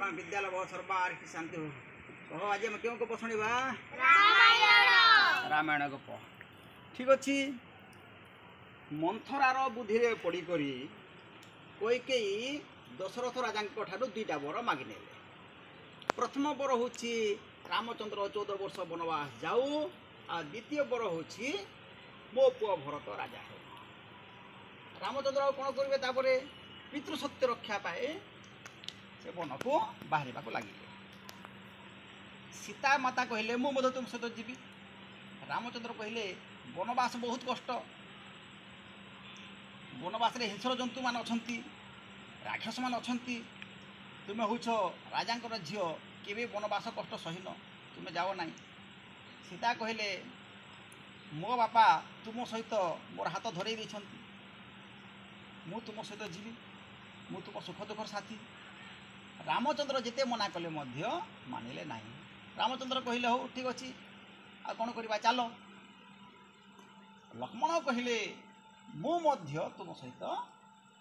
सर्वा विद्यालय बहुत सर्वार की शांति हो। कहो आज हम क्यों गप शुणा रामायण गप ठीक अच्छी मंथरार बुद्धि पड़ी करी कैकेयी दशरथ राजा दुईटा वर मागिने। प्रथम वर हूँ रामचंद्र 14 वर्ष वनवास जाऊ आ द्वितीय वर हूँ मो पुआ भरत राजा हो। रामचंद्र कौन करेंगे पितृसत्य रक्षा पाए से वन को बाहर लगे। सीता माता कहले मु तुम सहित जीवी। रामचंद्र कहले वनवास बहुत कष्ट, वनवास हिंस्र जंतु मान अच्छी राक्षस मान अच्छी, तुम्हें हूँ राजा झील केवे वनवास कष्ट सहीन, तुम्हें जाओ ना। सीता कहले मो बापा तुम सहित मोर हाथ धरई देछंती, मु तुम सहित जीवी, मु तुम सुख दुखर साथी। रामचंद्र जिते मना कले मानिले ना। रामचंद्र कहले हो ठीक अच्छे आ कौन करवा चल। लक्ष्मण कहले मु तुम सहित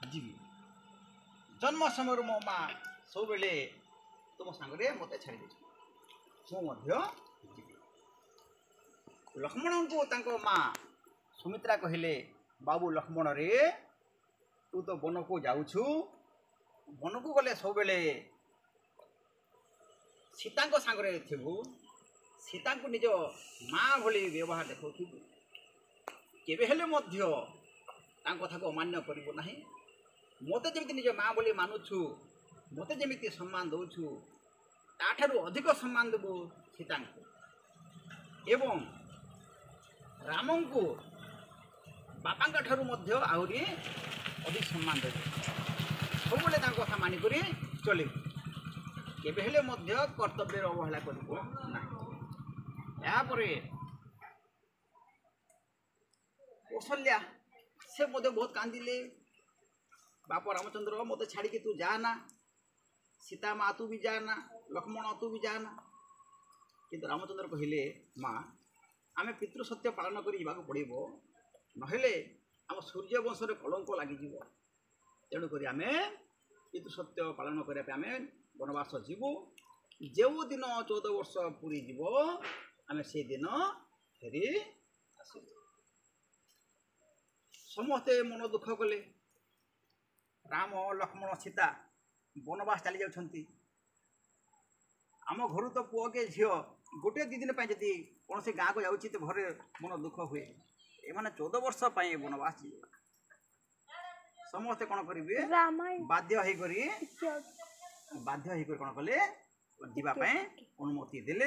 जीवी, जन्म समय मो माँ सब बेले तुम सांगे मत छाड़ी मुझे जीवी। लक्ष्मण को माँ सुमित्रा कहले बाबू लक्ष्मण रे तू तो वन को जाऊछु, वन को गले सब बेले सीता सांगे थू, सीता को निज माँ भली व्यवहार देखु, केबे हेले मध्य कथा को अमान्य करिबो नाही। मते जेमिति निज माँ बोली मानुछु, मते जेमिति सम्मान दउछु ताठारु अधिक सम्मान देबो सीता को। एवं रामन को बापा ठारू मध्य आहुरी अधिक सम्मान देबो, सबले तांको कथा मानि करी चले, केबे हेले मध्य कर्तव्य अवहेला करिबो नाही। या परे कौशल्या से मध्य बहुत कांदिले, बाप रामचंद्र मत छाड़ी के तू जाना, सीता माँ तू भी जाना, लक्ष्मण तू भी जाना। किंतु रामचंद्र कहले माँ आमे पितृसत्य पालन करी जाबाक पड़िबो, नहेले आम सूर्य वंश रे कलंक लागि जीवो। तेणु करी आमे पितृसत्य पालन करबा आमे वनवास जीवो। जेउ दिन 14 वर्ष पूरी जीवो आमे से दिन फेरी आसु। समस्ते मन दुख कले। राम लक्ष्मण सीता वनवास चली जाउछंती। आम घर तो पुओ के झील गोटे 2 दिन जदि कौन से गाँव को जाऊँगी तो घरे मन दुख हुए। एमाने 14 वर्ष वनवास जीव। समस्ते कौन करेंगे बाध्य कौन कले जीवाई अनुमति देले।